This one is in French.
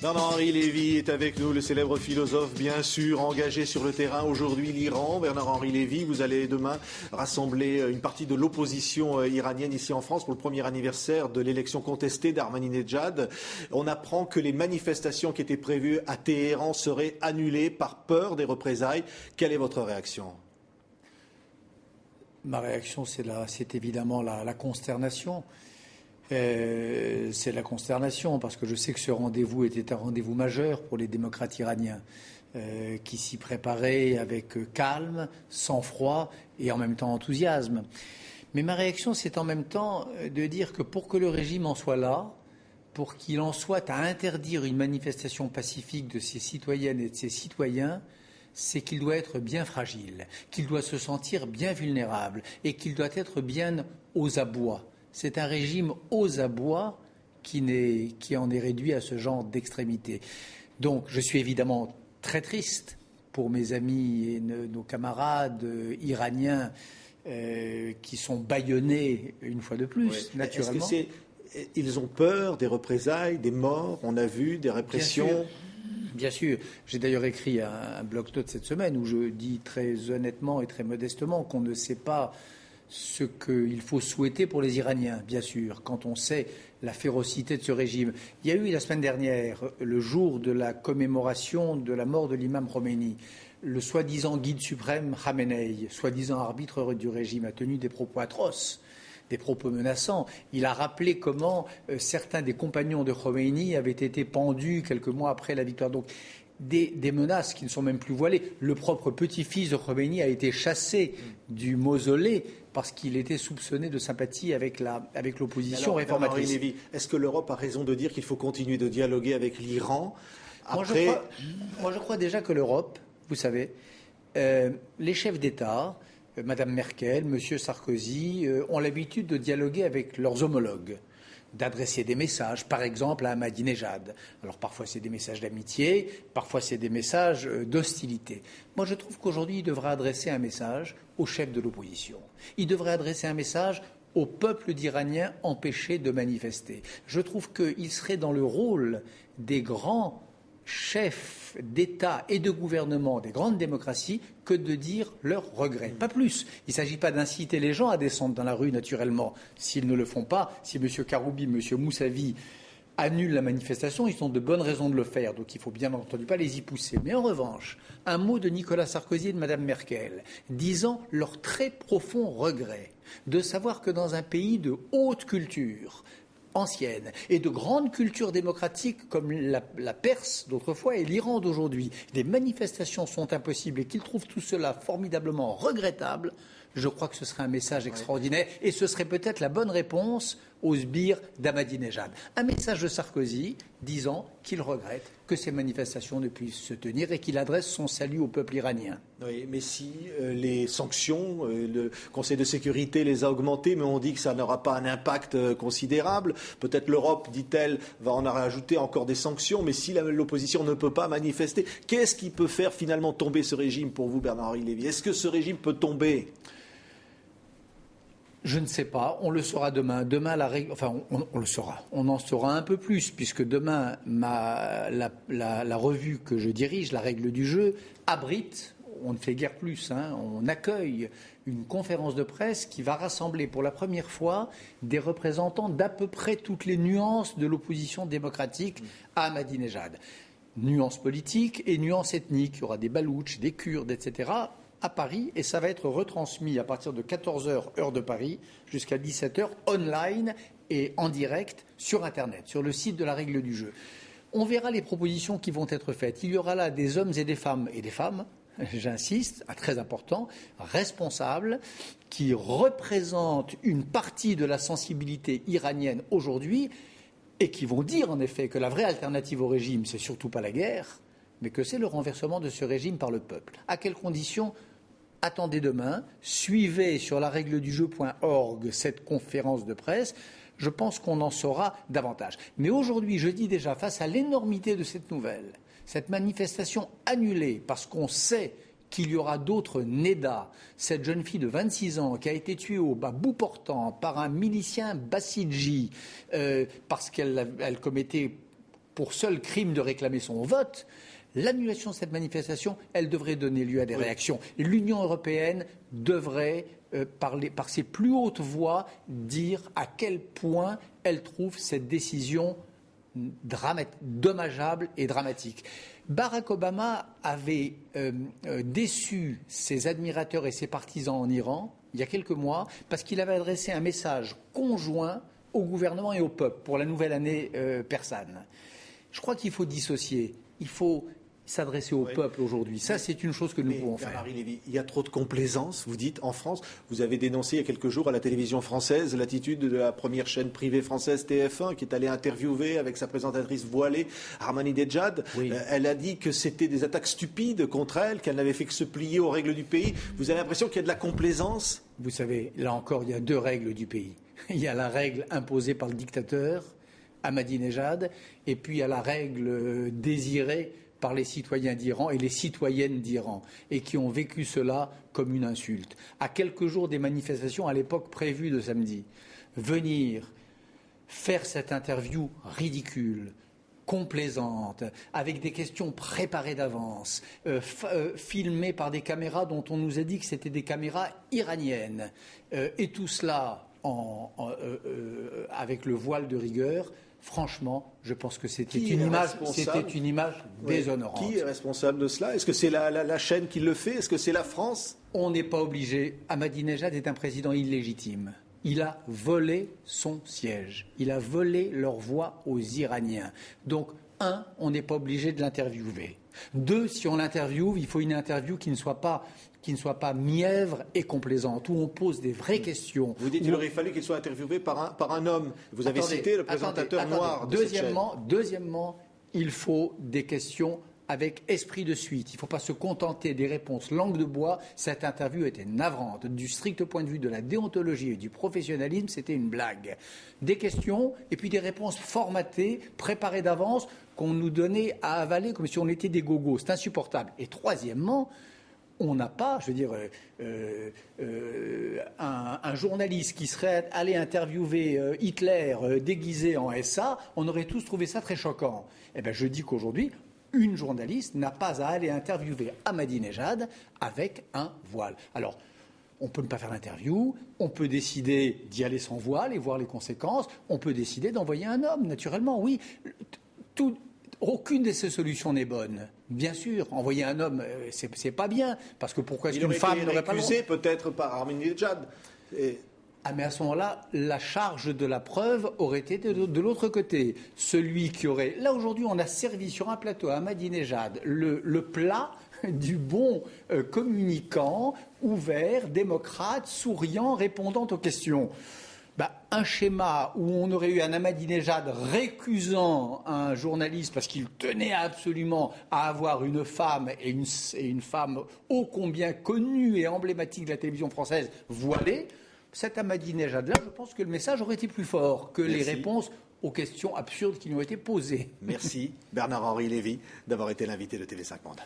Bernard-Henri Lévy est avec nous, le célèbre philosophe, bien sûr, engagé sur le terrain aujourd'hui, l'Iran. Bernard-Henri Lévy, vous allez demain rassembler une partie de l'opposition iranienne ici en France pour le premier anniversaire de l'élection contestée d'Ahmadinejad. On apprend que les manifestations qui étaient prévues à Téhéran seraient annulées par peur des représailles. Quelle est votre réaction ? Ma réaction, c'est évidemment la consternation. C'est la consternation, parce que je sais que ce rendez-vous était un rendez-vous majeur pour les démocrates iraniens, qui s'y préparaient avec calme, sang-froid et en même temps enthousiasme. Mais ma réaction, c'est en même temps de dire que pour que le régime en soit là, pour qu'il en soit à interdire une manifestation pacifique de ses citoyennes et de ses citoyens, c'est qu'il doit être bien fragile, qu'il doit se sentir bien vulnérable et qu'il doit être bien aux abois. C'est un régime aux abois qui en est réduit à ce genre d'extrémité. Donc je suis évidemment très triste pour mes amis et nos camarades iraniens qui sont bâillonnés une fois de plus, naturellement. Ils ont peur des représailles, des morts, on a vu, des répressions. Bien sûr. J'ai d'ailleurs écrit un blog-notes cette semaine où je dis très honnêtement et très modestement qu'on ne sait pas ce qu'il faut souhaiter pour les Iraniens, bien sûr, quand on sait la férocité de ce régime. Il y a eu la semaine dernière, le jour de la commémoration de la mort de l'imam Khomeini, le soi-disant guide suprême Khamenei, soi-disant arbitre du régime, a tenu des propos atroces, des propos menaçants. Il a rappelé comment certains des compagnons de Khomeini avaient été pendus quelques mois après la victoire. Donc, des menaces qui ne sont même plus voilées. Le propre petit-fils de Khomeini a été chassé du mausolée parce qu'il était soupçonné de sympathie avec l'opposition réformatrice. Lévy, est-ce que l'Europe a raison de dire qu'il faut continuer de dialoguer avec l'Iran après... Moi, je crois déjà que l'Europe, vous savez, les chefs d'État, Mme Merkel, M. Sarkozy, ont l'habitude de dialoguer avec leurs homologues, d'adresser des messages, par exemple à Ahmadinejad. Alors parfois c'est des messages d'amitié, parfois c'est des messages d'hostilité. Moi je trouve qu'aujourd'hui il devrait adresser un message au chef de l'opposition. Il devrait adresser un message au peuple d'Iraniens empêchés de manifester. Je trouve qu'il serait dans le rôle des grands chefs d'État et de gouvernement des grandes démocraties que de dire leurs regrets. Pas plus. Il ne s'agit pas d'inciter les gens à descendre dans la rue naturellement. S'ils ne le font pas, si M. Karoubi, M. Moussavi annulent la manifestation, ils ont de bonnes raisons de le faire. Donc il ne faut bien entendu pas les y pousser. Mais en revanche, un mot de Nicolas Sarkozy et de Mme Merkel disant leur très profond regret de savoir que dans un pays de haute culture, ancienne et de grandes cultures démocratiques comme la Perse d'autrefois et l'Iran d'aujourd'hui, les manifestations sont impossibles et qu'ils trouvent tout cela formidablement regrettable, je crois que ce serait un message extraordinaire et ce serait peut-être la bonne réponse aux sbires d'Ahmadinejad. Un message de Sarkozy disant qu'il regrette que ces manifestations ne puissent se tenir et qu'il adresse son salut au peuple iranien. Oui, mais si les sanctions, le Conseil de sécurité les a augmentées, mais on dit que ça n'aura pas un impact considérable. Peut-être l'Europe, dit-elle, va en rajouter encore des sanctions, mais si l'opposition ne peut pas manifester, qu'est-ce qui peut faire finalement tomber ce régime pour vous, Bernard-Henri Lévy ? Est-ce que ce régime peut tomber ? Je ne sais pas, on le saura demain. Demain, on le saura. On en saura un peu plus, puisque demain, la revue que je dirige, La Règle du Jeu, abrite, on ne fait guère plus, on accueille une conférence de presse qui va rassembler pour la première fois des représentants d'à peu près toutes les nuances de l'opposition démocratique à Ahmadinejad. Nuances politiques et nuances ethniques. Il y aura des Baloutches, des Kurdes, etc., à Paris, et ça va être retransmis à partir de 14h, heure de Paris, jusqu'à 17h, online et en direct sur Internet, sur le site de La Règle du Jeu. On verra les propositions qui vont être faites. Il y aura là des hommes et des femmes, j'insiste, très important, responsables, qui représentent une partie de la sensibilité iranienne aujourd'hui et qui vont dire en effet que la vraie alternative au régime, c'est surtout pas la guerre, mais que c'est le renversement de ce régime par le peuple. À quelles conditions ? Attendez demain, suivez sur laregledujeu.org cette conférence de presse. Je pense qu'on en saura davantage. Mais aujourd'hui, je dis déjà, face à l'énormité de cette nouvelle, cette manifestation annulée parce qu'on sait qu'il y aura d'autres Neda, cette jeune fille de 26 ans qui a été tuée au bout portant par un milicien Bassidji parce qu'elle commettait pour seul crime de réclamer son vote, l'annulation de cette manifestation, elle devrait donner lieu à des réactions. L'Union européenne devrait, par ses plus hautes voix, dire à quel point elle trouve cette décision dommageable et dramatique. Barack Obama avait déçu ses admirateurs et ses partisans en Iran il y a quelques mois parce qu'il avait adressé un message conjoint au gouvernement et au peuple pour la nouvelle année persane. Je crois qu'il faut dissocier. Il faut s'adresser au peuple aujourd'hui. Ça, c'est une chose que nous pouvons faire. Bernard-Henri Lévy, il y a trop de complaisance, vous dites, en France. Vous avez dénoncé il y a quelques jours à la télévision française l'attitude de la première chaîne privée française TF1 qui est allée interviewer avec sa présentatrice voilée Ahmadinejad. Oui. Elle a dit que c'était des attaques stupides contre elle, qu'elle n'avait fait que se plier aux règles du pays. Vous avez l'impression qu'il y a de la complaisance? Vous savez, là encore, il y a deux règles du pays. Il y a la règle imposée par le dictateur Ahmadinejad et puis il y a la règle désirée par les citoyens d'Iran et les citoyennes d'Iran, et qui ont vécu cela comme une insulte. À quelques jours des manifestations, à l'époque prévue de samedi, venir faire cette interview ridicule, complaisante, avec des questions préparées d'avance, filmées par des caméras dont on nous a dit que c'était des caméras iraniennes, et tout cela avec le voile de rigueur. Franchement, je pense que c'était une image déshonorante. Qui est responsable de cela? Est-ce que c'est la chaîne qui le fait? Est-ce que c'est la France? On n'est pas obligé. Ahmadinejad est un président illégitime. Il a volé son siège. Il a volé leur voix aux Iraniens. Donc, on n'est pas obligé de l'interviewer. 2, si on l'interviewe, il faut une interview qui ne soit pas mièvre et complaisante, où on pose des vraies questions. Vous dites qu'il aurait fallu qu'il soit interviewé par un homme. Vous avez cité le présentateur noir de cette chaîne. Deuxièmement, il faut des questions avec esprit de suite. Il ne faut pas se contenter des réponses langue de bois. Cette interview était navrante. Du strict point de vue de la déontologie et du professionnalisme, c'était une blague. Des questions et puis des réponses formatées, préparées d'avance, qu'on nous donnait à avaler comme si on était des gogos. C'est insupportable. Et troisièmement, on n'a pas, un journaliste qui serait allé interviewer Hitler déguisé en SA, on aurait tous trouvé ça très choquant. Eh bien, je dis qu'aujourd'hui, une journaliste n'a pas à aller interviewer Ahmadinejad avec un voile. Alors, on peut ne pas faire l'interview, on peut décider d'y aller sans voile et voir les conséquences, on peut décider d'envoyer un homme, naturellement, oui. Aucune de ces solutions n'est bonne. Bien sûr, envoyer un homme, c'est pas bien, parce que pourquoi est-ce qu'une femme n'aurait pas le droit ? Il aurait été récusé peut-être par Ahmadinejad. Ah, mais à ce moment-là, la charge de la preuve aurait été de l'autre côté. Celui qui aurait... Là, aujourd'hui, on a servi sur un plateau à Ahmadinejad le plat du bon communicant, ouvert, démocrate, souriant, répondant aux questions. Un schéma où on aurait eu un Ahmadinejad récusant un journaliste parce qu'il tenait absolument à avoir une femme et une femme ô combien connue et emblématique de la télévision française voilée, cet Ahmadinejad-là, je pense que le message aurait été plus fort que les réponses aux questions absurdes qui lui ont été posées. Merci Bernard-Henri Lévy d'avoir été l'invité de TV5 Monde.